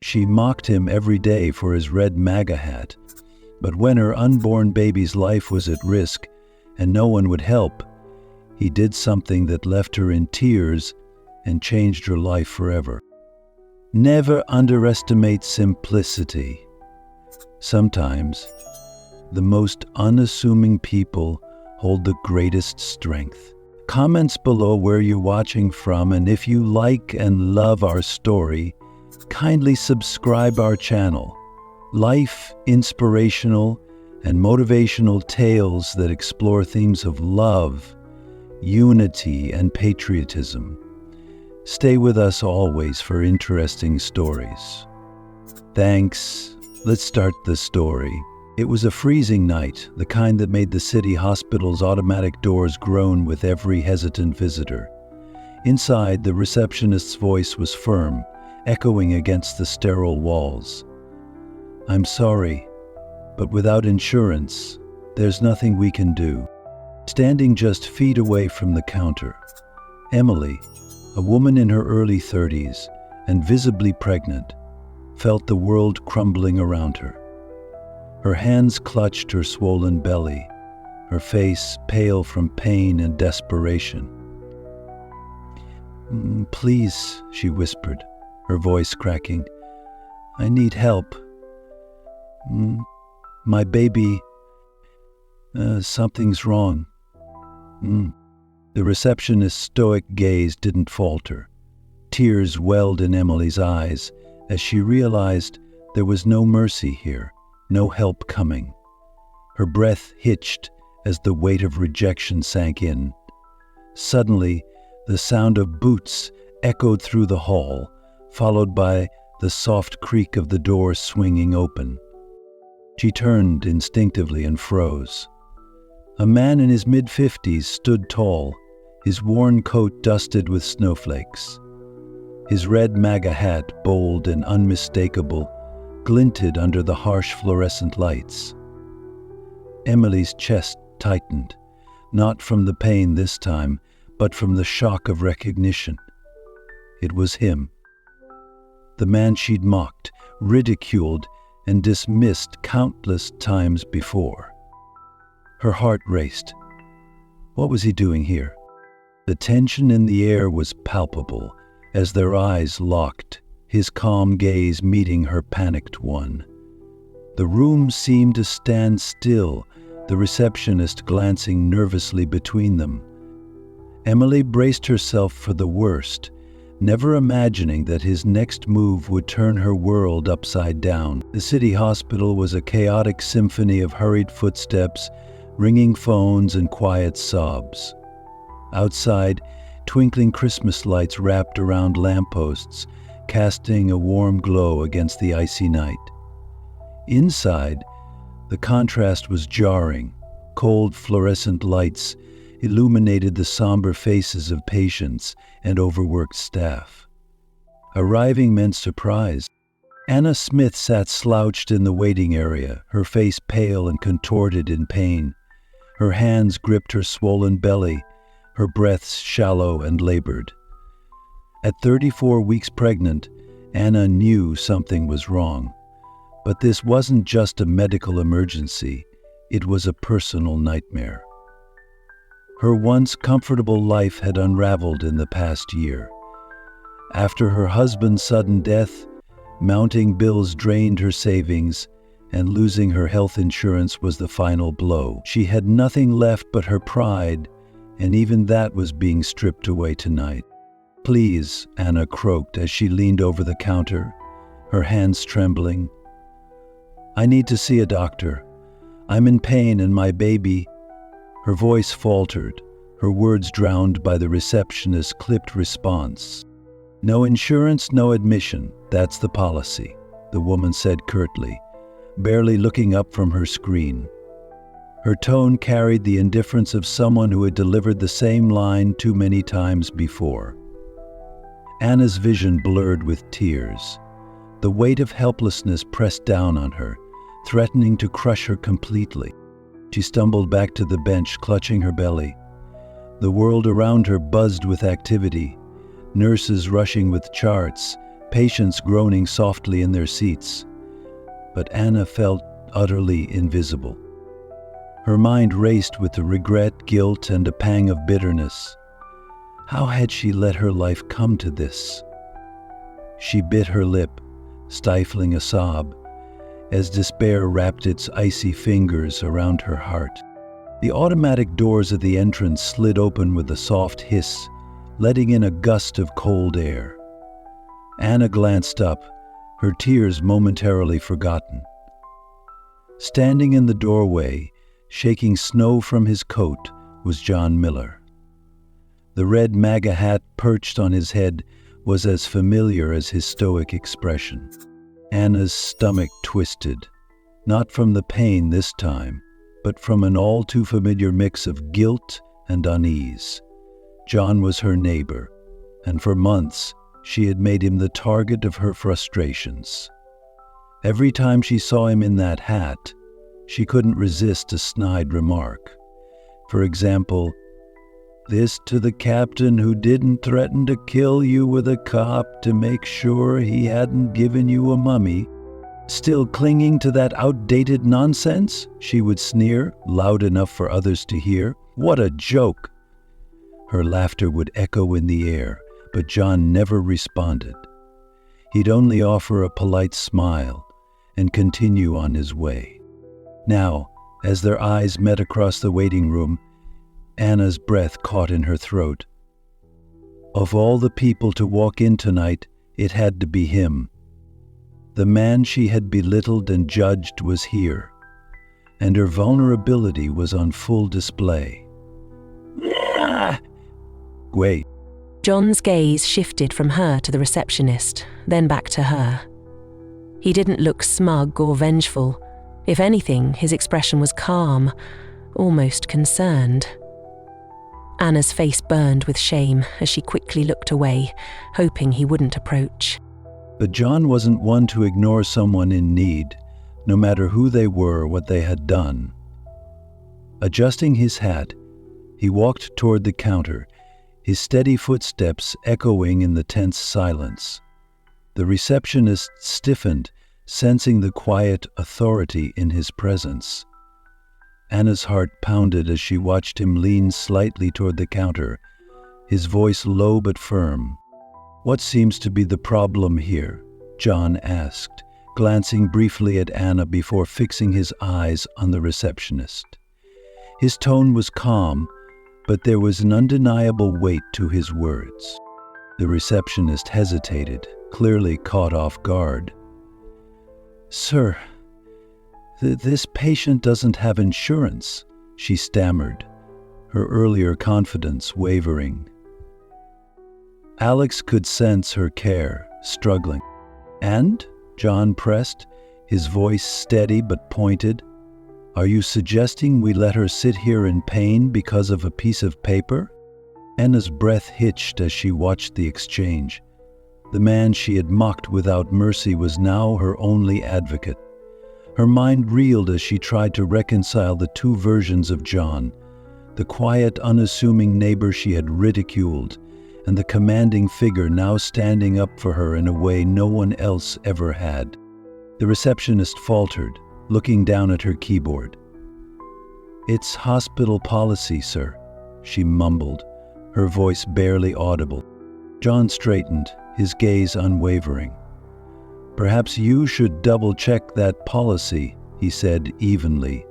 She mocked him every day for his red MAGA hat. But when her unborn baby's life was at risk and no one would help, he did something that left her in tears and changed her life forever. Never underestimate simplicity. Sometimes, the most unassuming people hold the greatest strength. Comments below where you're watching from, and if you like and love our story, kindly subscribe our channel. Life, inspirational, and motivational tales that explore themes of love, unity, and patriotism. Stay with us always for interesting stories. Thanks. Let's start the story. It was a freezing night, the kind that made the city hospital's automatic doors groan with every hesitant visitor. Inside, the receptionist's voice was firm, echoing against the sterile walls. "I'm sorry, but without insurance, there's nothing we can do." Standing just feet away from the counter, Emily, a woman in her early 30s and visibly pregnant, felt the world crumbling around her. Her hands clutched her swollen belly, her face pale from pain and desperation. "Please," she whispered, her voice cracking. "I need help. My baby, something's wrong." The receptionist's stoic gaze didn't falter. Tears welled in Emily's eyes as she realized there was no mercy here, no help coming. Her breath hitched as the weight of rejection sank in. Suddenly, the sound of boots echoed through the hall, followed by the soft creak of the door swinging open. She turned instinctively and froze. A man in his mid-50s stood tall, his worn coat dusted with snowflakes. His red MAGA hat, bold and unmistakable, glinted under the harsh fluorescent lights. Emily's chest tightened, not from the pain this time, but from the shock of recognition. It was him. The man she'd mocked, ridiculed, and dismissed countless times before. Her heart raced. What was he doing here? The tension in the air was palpable as their eyes locked, his calm gaze meeting her panicked one. The room seemed to stand still, the receptionist glancing nervously between them. Emily braced herself for the worst, never imagining that his next move would turn her world upside down. The city hospital was a chaotic symphony of hurried footsteps, ringing phones, and quiet sobs. Outside, twinkling Christmas lights wrapped around lampposts, casting a warm glow against the icy night. Inside, the contrast was jarring. Cold fluorescent lights illuminated the somber faces of patients and overworked staff. Arriving meant surprise. Anna Smith sat slouched in the waiting area, her face pale and contorted in pain. Her hands gripped her swollen belly, her breaths shallow and labored. At 34 weeks pregnant, Anna knew something was wrong. But this wasn't just a medical emergency, it was a personal nightmare. Her once comfortable life had unraveled in the past year. After her husband's sudden death, mounting bills drained her savings, and losing her health insurance was the final blow. She had nothing left but her pride, and even that was being stripped away tonight. "Please," Anna croaked as she leaned over the counter, her hands trembling. "I need to see a doctor. I'm in pain and my baby—" Her voice faltered, her words drowned by the receptionist's clipped response. "No insurance, no admission. That's the policy," the woman said curtly, barely looking up from her screen. Her tone carried the indifference of someone who had delivered the same line too many times before. Anna's vision blurred with tears. The weight of helplessness pressed down on her, threatening to crush her completely. She stumbled back to the bench, clutching her belly. The world around her buzzed with activity, nurses rushing with charts, patients groaning softly in their seats. But Anna felt utterly invisible. Her mind raced with the regret, guilt, and a pang of bitterness. How had she let her life come to this? She bit her lip, stifling a sob, as despair wrapped its icy fingers around her heart. The automatic doors of the entrance slid open with a soft hiss, letting in a gust of cold air. Anna glanced up, her tears momentarily forgotten. Standing in the doorway, shaking snow from his coat, was John Miller. The red MAGA hat perched on his head was as familiar as his stoic expression. Anna's stomach twisted, not from the pain this time, but from an all-too-familiar mix of guilt and unease. John was her neighbor, and for months she had made him the target of her frustrations. Every time she saw him in that hat, she couldn't resist a snide remark. For example, "This to the captain who didn't threaten to kill you with a cop to make sure he hadn't given you a mummy. Still clinging to that outdated nonsense?" she would sneer, loud enough for others to hear. "What a joke!" Her laughter would echo in the air, but John never responded. He'd only offer a polite smile and continue on his way. Now, as their eyes met across the waiting room, Anna's breath caught in her throat. Of all the people to walk in tonight, it had to be him. The man she had belittled and judged was here, and her vulnerability was on full display. Wait. John's gaze shifted from her to the receptionist, then back to her. He didn't look smug or vengeful. If anything, his expression was calm, almost concerned. Anna's face burned with shame as she quickly looked away, hoping he wouldn't approach. But John wasn't one to ignore someone in need, no matter who they were or what they had done. Adjusting his hat, he walked toward the counter, his steady footsteps echoing in the tense silence. The receptionist stiffened, sensing the quiet authority in his presence. Anna's heart pounded as she watched him lean slightly toward the counter, his voice low but firm. "What seems to be the problem here?" John asked, glancing briefly at Anna before fixing his eyes on the receptionist. His tone was calm, but there was an undeniable weight to his words. The receptionist hesitated, clearly caught off guard. "Sir, this patient doesn't have insurance," she stammered, her earlier confidence wavering. Alex could sense her care, struggling. "And?" John pressed, his voice steady but pointed. "Are you suggesting we let her sit here in pain because of a piece of paper?" Anna's breath hitched as she watched the exchange. The man she had mocked without mercy was now her only advocate. Her mind reeled as she tried to reconcile the two versions of John, the quiet, unassuming neighbor she had ridiculed, and the commanding figure now standing up for her in a way no one else ever had. The receptionist faltered, looking down at her keyboard. "It's hospital policy, sir," she mumbled, her voice barely audible. John straightened, his gaze unwavering. "Perhaps you should double-check that policy," he said evenly,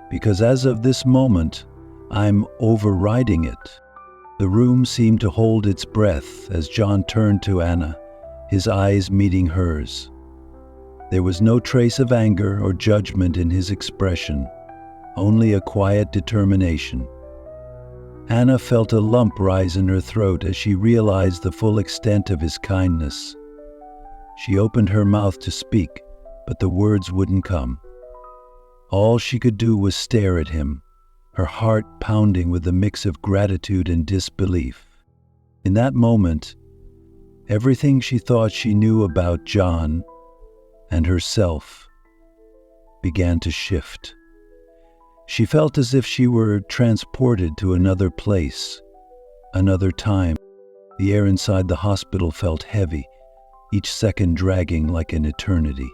"because as of this moment, I'm overriding it." The room seemed to hold its breath as John turned to Anna, his eyes meeting hers. There was no trace of anger or judgment in his expression, only a quiet determination. Anna felt a lump rise in her throat as she realized the full extent of his kindness. She opened her mouth to speak, but the words wouldn't come. All she could do was stare at him, her heart pounding with a mix of gratitude and disbelief. In that moment, everything she thought she knew about John and herself began to shift. She felt as if she were transported to another place, another time. The air inside the hospital felt heavy, each second dragging like an eternity.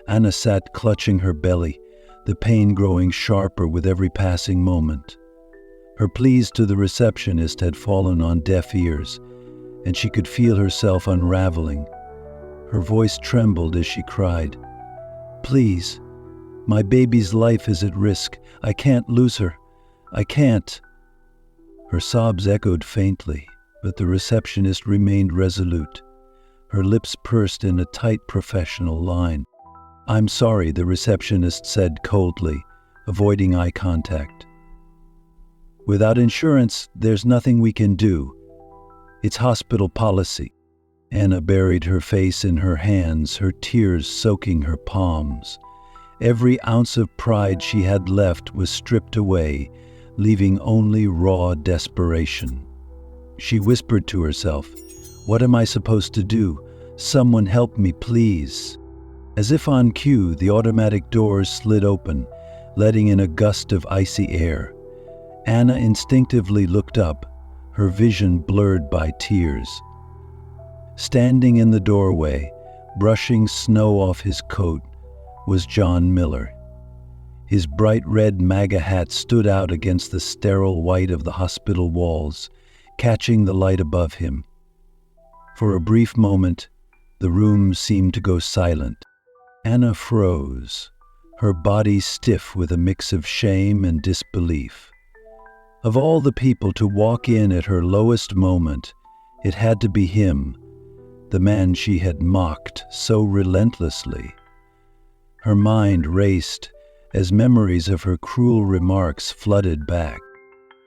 Anna sat clutching her belly, the pain growing sharper with every passing moment. Her pleas to the receptionist had fallen on deaf ears, and she could feel herself unraveling. Her voice trembled as she cried, "Please, my baby's life is at risk. I can't lose her. I can't." Her sobs echoed faintly, but the receptionist remained resolute. Her lips pursed in a tight professional line. "I'm sorry," the receptionist said coldly, avoiding eye contact. "Without insurance, there's nothing we can do. It's hospital policy." Anna buried her face in her hands, her tears soaking her palms. Every ounce of pride she had left was stripped away, leaving only raw desperation. She whispered to herself, "What am I supposed to do? Someone help me, please." As if on cue, the automatic doors slid open, letting in a gust of icy air. Anna instinctively looked up, her vision blurred by tears. Standing in the doorway, brushing snow off his coat, was John Miller. His bright red MAGA hat stood out against the sterile white of the hospital walls, catching the light above him. For a brief moment, the room seemed to go silent. Anna froze, her body stiff with a mix of shame and disbelief. Of all the people to walk in at her lowest moment, it had to be him, the man she had mocked so relentlessly. Her mind raced as memories of her cruel remarks flooded back.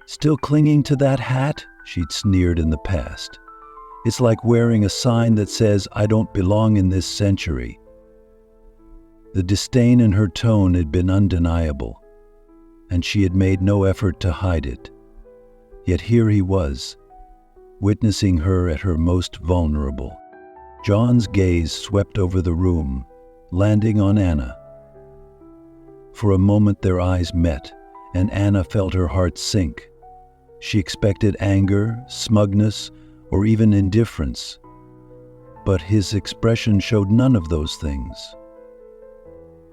"Still clinging to that hat?" she'd sneered in the past. "It's like wearing a sign that says, 'I don't belong in this century.'" The disdain in her tone had been undeniable, and she had made no effort to hide it. Yet here he was, witnessing her at her most vulnerable. John's gaze swept over the room, landing on Anna. For a moment their eyes met, and Anna felt her heart sink. She expected anger, smugness, or even indifference. But his expression showed none of those things.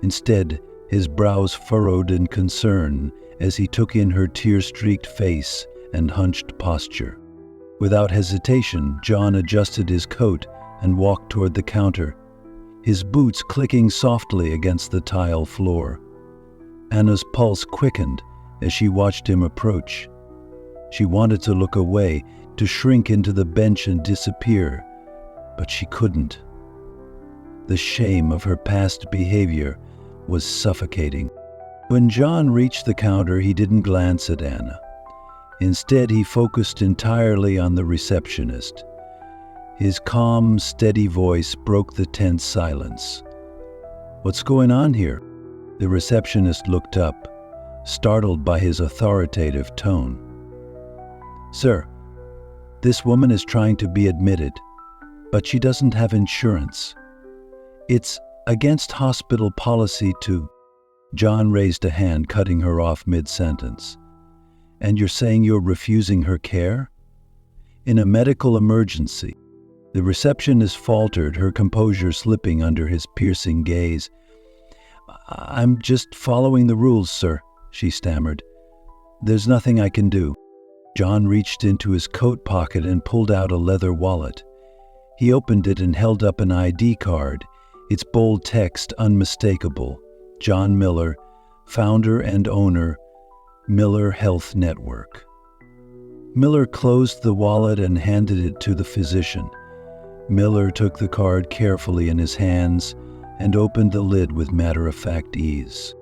Instead, his brows furrowed in concern as he took in her tear-streaked face and hunched posture. Without hesitation, John adjusted his coat and walked toward the counter, his boots clicking softly against the tile floor. Anna's pulse quickened as she watched him approach. She wanted to look away, to shrink into the bench and disappear, but she couldn't. The shame of her past behavior was suffocating. When John reached the counter, he didn't glance at Anna. Instead, he focused entirely on the receptionist. His calm, steady voice broke the tense silence. "What's going on here?" The receptionist looked up, startled by his authoritative tone. "Sir, this woman is trying to be admitted, but she doesn't have insurance. It's against hospital policy to—" John raised a hand, cutting her off mid-sentence. "And you're saying you're refusing her care? In a medical emergency?" The receptionist faltered, her composure slipping under his piercing gaze. "I'm just following the rules, sir," she stammered. "There's nothing I can do." John reached into his coat pocket and pulled out a leather wallet. He opened it and held up an ID card, its bold text unmistakable. John Miller, founder and owner, Miller Health Network. Miller closed the wallet and handed it to the physician. Miller took the card carefully in his hands and opened the lid with matter-of-fact ease.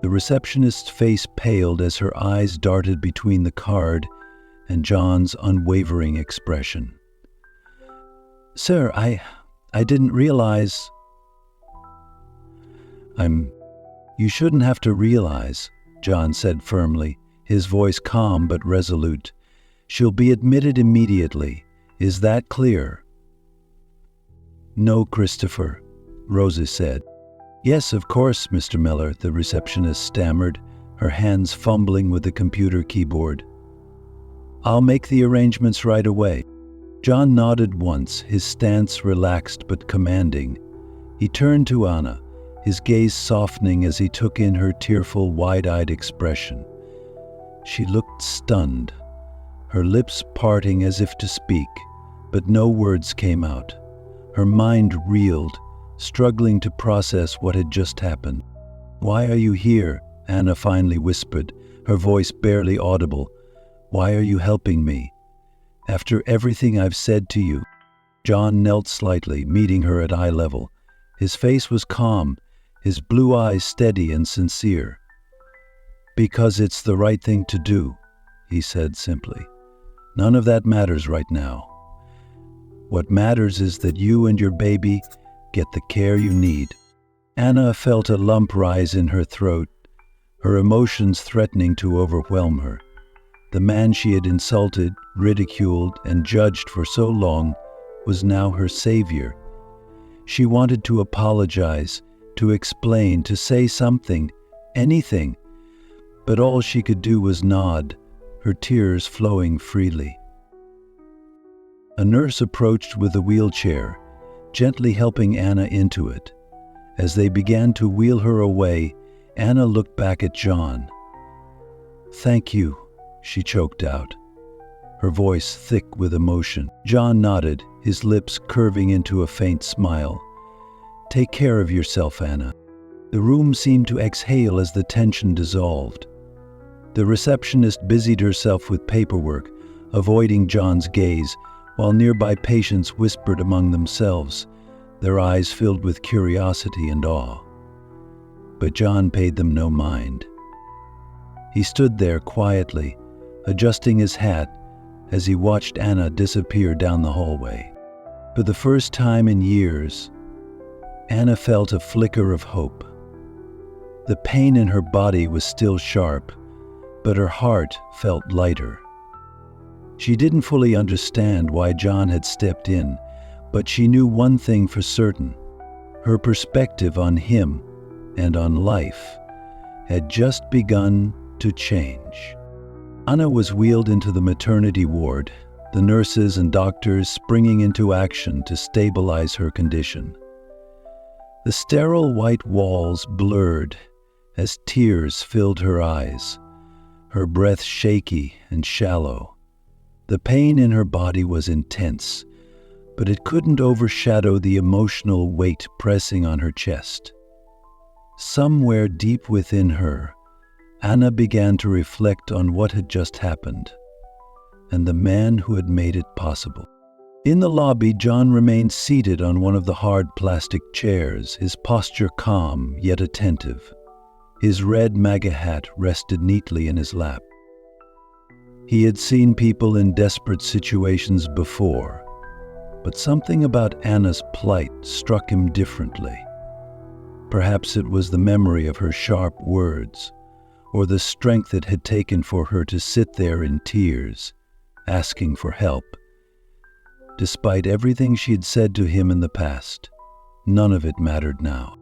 The receptionist's face paled as her eyes darted between the card and John's unwavering expression. "Sir, I didn't realize—" "You shouldn't have to realize," John said firmly, his voice calm but resolute. "She'll be admitted immediately. Is that clear?" "No, Christopher," Rosa said. "Yes, of course, Mr. Miller," the receptionist stammered, her hands fumbling with the computer keyboard. "I'll make the arrangements right away." John nodded once, his stance relaxed but commanding. He turned to Anna, his gaze softening as he took in her tearful, wide-eyed expression. She looked stunned, her lips parting as if to speak, but no words came out. Her mind reeled, struggling to process what had just happened. "Why are you here?" Anna finally whispered, her voice barely audible. "Why are you helping me? After everything I've said to you." John knelt slightly, meeting her at eye level. His face was calm, his blue eyes steady and sincere. "Because it's the right thing to do," he said simply. "None of that matters right now. What matters is that you and your baby get the care you need." Anna felt a lump rise in her throat, her emotions threatening to overwhelm her. The man she had insulted, ridiculed, and judged for so long was now her savior. She wanted to apologize, to explain, to say something, anything, but all she could do was nod, her tears flowing freely. A nurse approached with a wheelchair, gently helping Anna into it. As they began to wheel her away, Anna looked back at John. "Thank you," she choked out, her voice thick with emotion. John nodded, his lips curving into a faint smile. "Take care of yourself, Anna." The room seemed to exhale as the tension dissolved. The receptionist busied herself with paperwork, avoiding John's gaze, while nearby patients whispered among themselves, their eyes filled with curiosity and awe. But John paid them no mind. He stood there quietly, adjusting his hat as he watched Anna disappear down the hallway. For the first time in years, Anna felt a flicker of hope. The pain in her body was still sharp, but her heart felt lighter. She didn't fully understand why John had stepped in, but she knew one thing for certain. Her perspective on him and on life had just begun to change. Anna was wheeled into the maternity ward, the nurses and doctors springing into action to stabilize her condition. The sterile white walls blurred as tears filled her eyes, her breath shaky and shallow. The pain in her body was intense, but it couldn't overshadow the emotional weight pressing on her chest. Somewhere deep within her, Anna began to reflect on what had just happened, and the man who had made it possible. In the lobby, John remained seated on one of the hard plastic chairs, his posture calm yet attentive. His red MAGA hat rested neatly in his lap. He had seen people in desperate situations before, but something about Anna's plight struck him differently. Perhaps it was the memory of her sharp words, or the strength it had taken for her to sit there in tears, asking for help. Despite everything she had said to him in the past, none of it mattered now.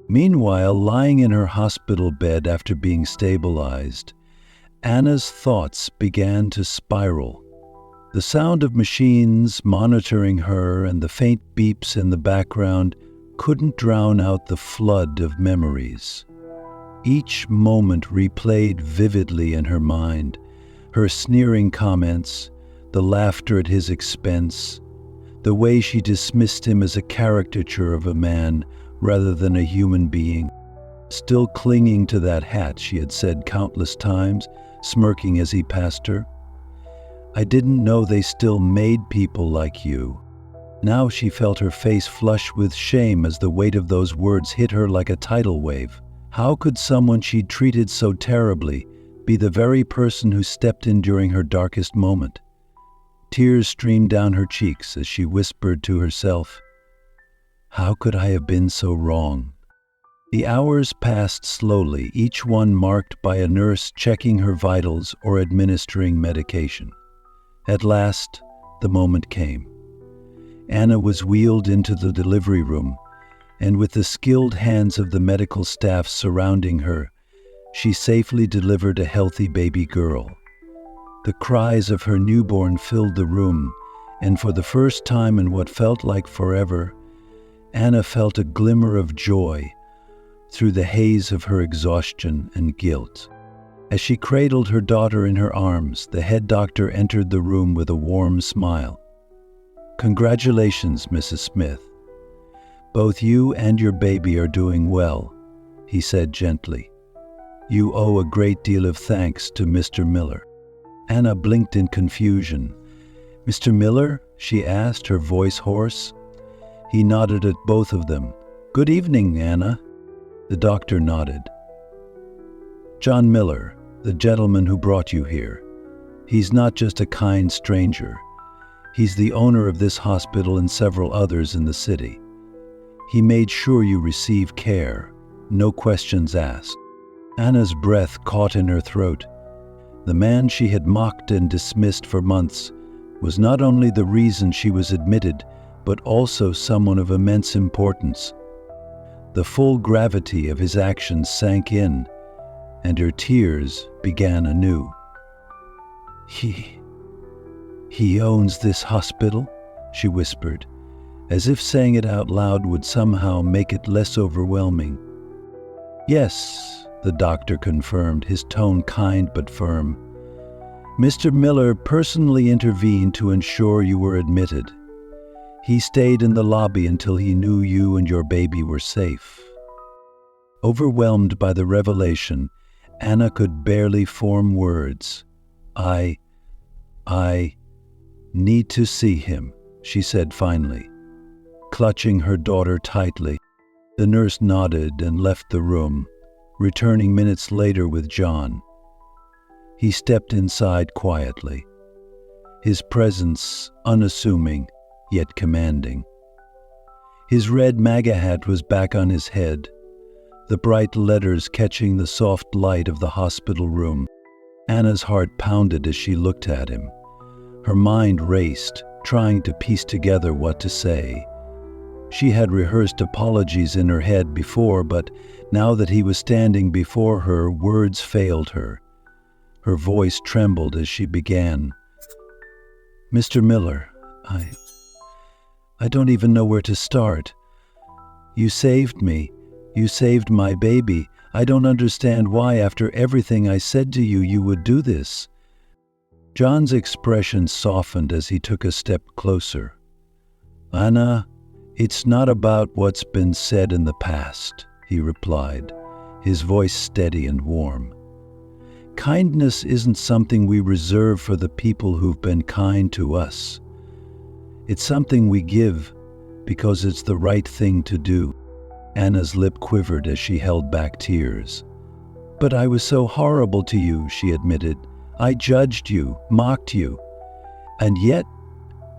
Meanwhile, lying in her hospital bed after being stabilized, Anna's thoughts began to spiral. The sound of machines monitoring her and the faint beeps in the background couldn't drown out the flood of memories. Each moment replayed vividly in her mind, her sneering comments, the laughter at his expense, the way she dismissed him as a caricature of a man rather than a human being, still clinging to that hat she had said countless times, smirking as he passed her. "I didn't know they still made people like you." Now she felt her face flush with shame as the weight of those words hit her like a tidal wave. How could someone she'd treated so terribly be the very person who stepped in during her darkest moment? Tears streamed down her cheeks as she whispered to herself, "How could I have been so wrong?" The hours passed slowly, each one marked by a nurse checking her vitals or administering medication. At last, the moment came. Anna was wheeled into the delivery room, and with the skilled hands of the medical staff surrounding her, she safely delivered a healthy baby girl. The cries of her newborn filled the room, and for the first time in what felt like forever, Anna felt a glimmer of joy through the haze of her exhaustion and guilt. As she cradled her daughter in her arms, the head doctor entered the room with a warm smile. "Congratulations, Mrs. Smith. Both you and your baby are doing well," he said gently. "You owe a great deal of thanks to Mr. Miller." Anna blinked in confusion. "Mr. Miller?" she asked, her voice hoarse. He nodded at both of them. "Good evening, Anna." The doctor nodded. "John Miller, the gentleman who brought you here. He's not just a kind stranger. He's the owner of this hospital and several others in the city. He made sure you receive care, no questions asked." Anna's breath caught in her throat. The man she had mocked and dismissed for months was not only the reason she was admitted, but also someone of immense importance. The full gravity of his actions sank in, and her tears began anew. He owns this hospital?" she whispered, as if saying it out loud would somehow make it less overwhelming. "Yes," the doctor confirmed, his tone kind but firm. "Mr. Miller personally intervened to ensure you were admitted. He stayed in the lobby until he knew you and your baby were safe." Overwhelmed by the revelation, Anna could barely form words. I need to see him," she said finally, clutching her daughter tightly. The nurse nodded and left the room, returning minutes later with John. He stepped inside quietly, his presence unassuming yet commanding. His red MAGA hat was back on his head, the bright letters catching the soft light of the hospital room. Anna's heart pounded as she looked at him. Her mind raced, trying to piece together what to say. She had rehearsed apologies in her head before, but now that he was standing before her, words failed her. Her voice trembled as she began. "Mr. Miller, I don't even know where to start. You saved me. You saved my baby. I don't understand why, after everything I said to you, you would do this." John's expression softened as he took a step closer. "Anna, it's not about what's been said in the past," he replied, his voice steady and warm. "Kindness isn't something we reserve for the people who've been kind to us. It's something we give because it's the right thing to do." Anna's lip quivered as she held back tears. "But I was so horrible to you," she admitted. "I judged you, mocked you. And yet,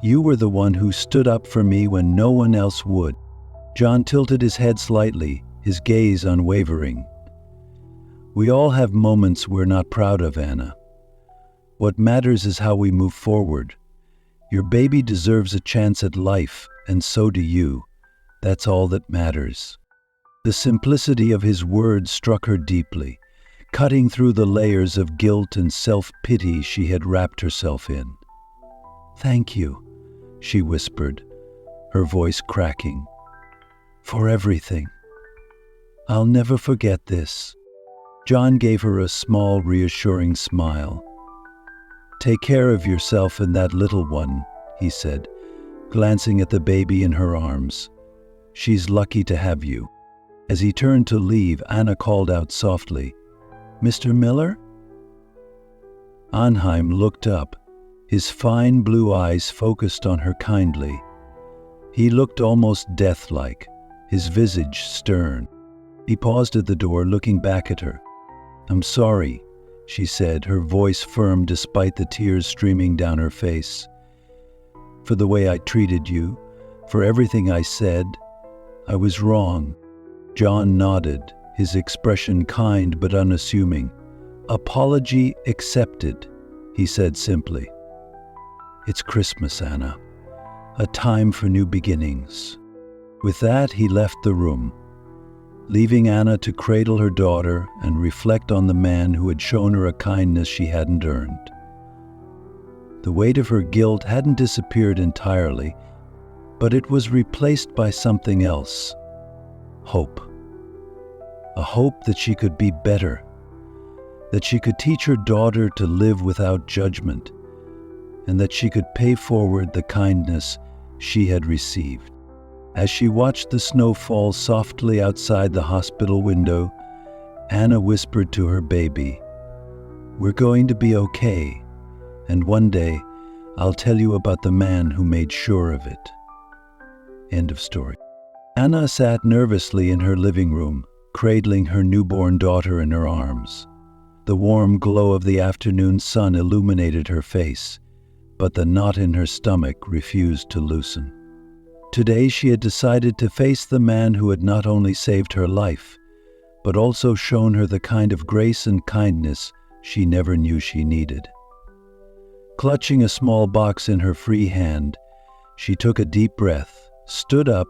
you were the one who stood up for me when no one else would." John tilted his head slightly, his gaze unwavering. "We all have moments we're not proud of, Anna. What matters is how we move forward. Your baby deserves a chance at life, and so do you. That's all that matters." The simplicity of his words struck her deeply, cutting through the layers of guilt and self-pity she had wrapped herself in. "Thank you," she whispered, her voice cracking, "for everything. I'll never forget this." John gave her a small, reassuring smile. "Take care of yourself and that little one," he said, glancing at the baby in her arms. "She's lucky to have you." As he turned to leave, Anna called out softly, "Mr. Miller?" Anheim looked up, his fine blue eyes focused on her kindly. He looked almost death-like, his visage stern. He paused at the door, looking back at her. "I'm sorry," she said, her voice firm despite the tears streaming down her face. "For the way I treated you, for everything I said. I was wrong." John nodded, his expression kind but unassuming. "Apology accepted," he said simply. "It's Christmas, Anna. A time for new beginnings." With that, he left the room, leaving Anna to cradle her daughter and reflect on the man who had shown her a kindness she hadn't earned. The weight of her guilt hadn't disappeared entirely, but it was replaced by something else. Hope. A hope that she could be better, that she could teach her daughter to live without judgment, and that she could pay forward the kindness she had received. As she watched the snow fall softly outside the hospital window, Anna whispered to her baby, "We're going to be okay, and one day I'll tell you about the man who made sure of it." End of story. Anna sat nervously in her living room, cradling her newborn daughter in her arms. The warm glow of the afternoon sun illuminated her face, but the knot in her stomach refused to loosen. Today she had decided to face the man who had not only saved her life, but also shown her the kind of grace and kindness she never knew she needed. Clutching a small box in her free hand, she took a deep breath, stood up,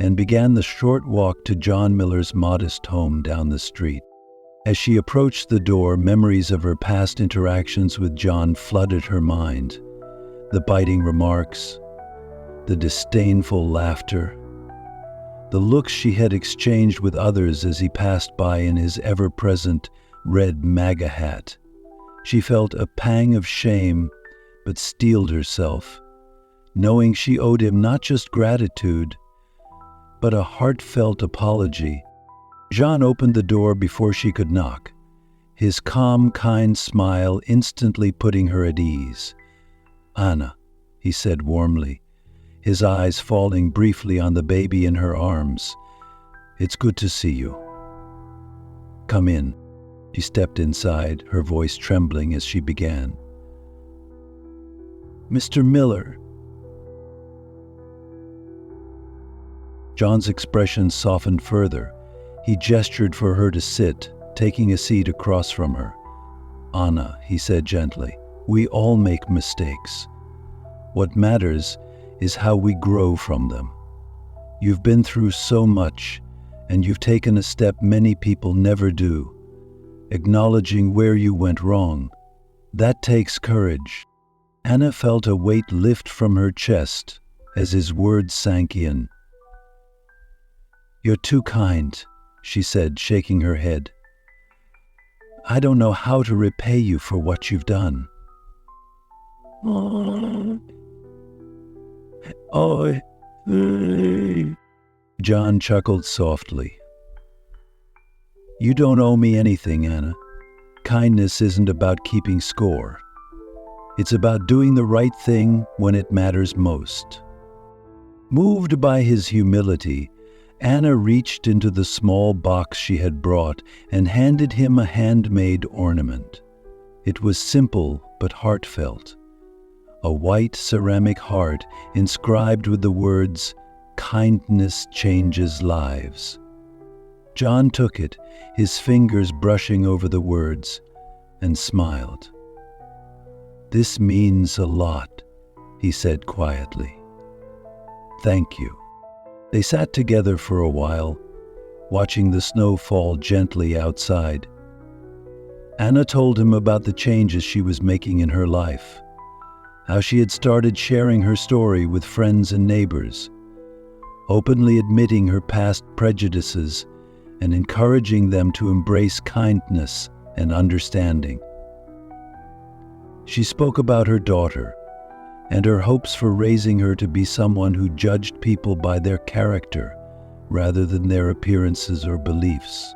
and began the short walk to John Miller's modest home down the street. As she approached the door, memories of her past interactions with John flooded her mind. The biting remarks, the disdainful laughter, the looks she had exchanged with others as he passed by in his ever-present red MAGA hat. She felt a pang of shame, but steeled herself, knowing she owed him not just gratitude, but a heartfelt apology. John opened the door before she could knock, his calm, kind smile instantly putting her at ease. "Anna," he said warmly, his eyes falling briefly on the baby in her arms. "It's good to see you. Come in." She stepped inside, her voice trembling as she began. "Mr. Miller." John's expression softened further. He gestured for her to sit, taking a seat across from her. "Anna," he said gently, "we all make mistakes. What matters is how we grow from them. You've been through so much, and you've taken a step many people never do, acknowledging where you went wrong. That takes courage." Anna felt a weight lift from her chest as his words sank in. "You're too kind," she said, shaking her head. "I don't know how to repay you for what you've done." John chuckled softly. "You don't owe me anything, Anna. Kindness isn't about keeping score. It's about doing the right thing when it matters most." Moved by his humility, Anna reached into the small box she had brought and handed him a handmade ornament. It was simple but heartfelt. A white ceramic heart inscribed with the words, "Kindness changes lives." John took it, his fingers brushing over the words, and smiled. "This means a lot," he said quietly. "Thank you." They sat together for a while, watching the snow fall gently outside. Anna told him about the changes she was making in her life, how she had started sharing her story with friends and neighbors, openly admitting her past prejudices and encouraging them to embrace kindness and understanding. She spoke about her daughter and her hopes for raising her to be someone who judged people by their character rather than their appearances or beliefs.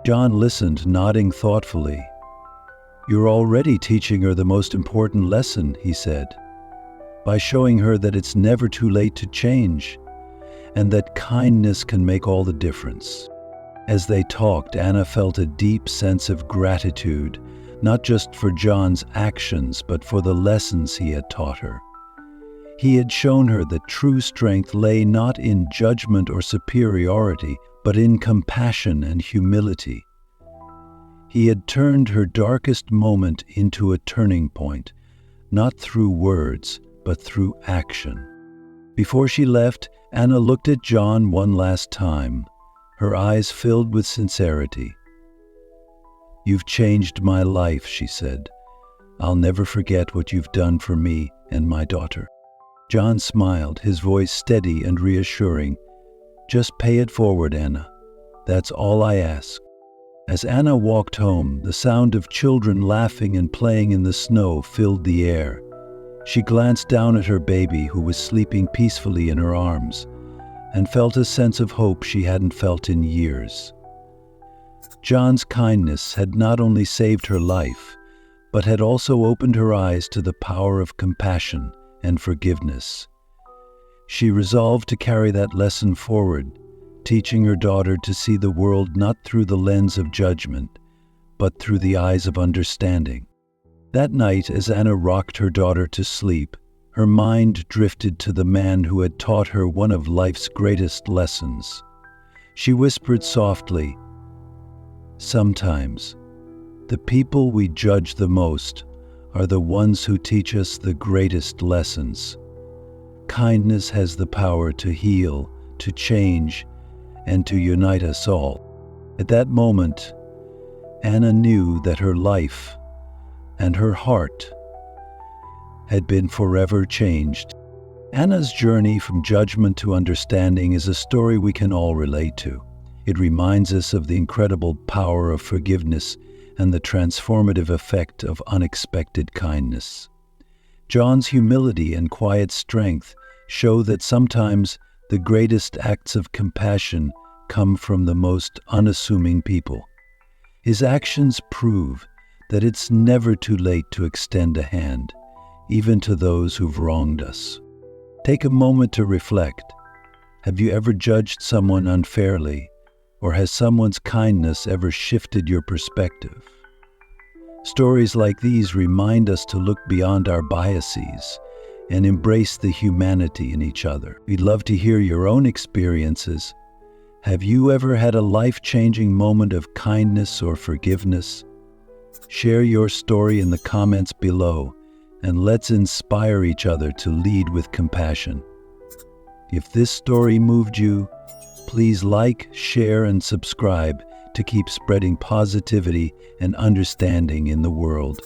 John listened, nodding thoughtfully. "You're already teaching her the most important lesson," he said, "by showing her that it's never too late to change, and that kindness can make all the difference." As they talked, Anna felt a deep sense of gratitude, not just for John's actions, but for the lessons he had taught her. He had shown her that true strength lay not in judgment or superiority, but in compassion and humility. He had turned her darkest moment into a turning point, not through words, but through action. Before she left, Anna looked at John one last time, her eyes filled with sincerity. "You've changed my life," she said. I'll never forget what you've done for me and my daughter." John smiled, his voice steady and reassuring. "Just pay it forward, Anna. That's all I ask." As Anna walked home, the sound of children laughing and playing in the snow filled the air. She glanced down at her baby, who was sleeping peacefully in her arms, and felt a sense of hope she hadn't felt in years. John's kindness had not only saved her life, but had also opened her eyes to the power of compassion and forgiveness. She resolved to carry that lesson forward, teaching her daughter to see the world not through the lens of judgment, but through the eyes of understanding. That night, as Anna rocked her daughter to sleep, her mind drifted to the man who had taught her one of life's greatest lessons. She whispered softly, "Sometimes, the people we judge the most are the ones who teach us the greatest lessons." Kindness has the power to heal, to change, and to unite us all. At that moment, Anna knew that her life and her heart had been forever changed. Anna's journey from judgment to understanding is a story we can all relate to. It reminds us of the incredible power of forgiveness and the transformative effect of unexpected kindness. John's humility and quiet strength show that sometimes the greatest acts of compassion come from the most unassuming people. His actions prove that it's never too late to extend a hand, even to those who've wronged us. Take a moment to reflect. Have you ever judged someone unfairly, or has someone's kindness ever shifted your perspective? Stories like these remind us to look beyond our biases and embrace the humanity in each other. We'd love to hear your own experiences. Have you ever had a life-changing moment of kindness or forgiveness? Share your story in the comments below, and let's inspire each other to lead with compassion. If this story moved you, please like, share, and subscribe to keep spreading positivity and understanding in the world.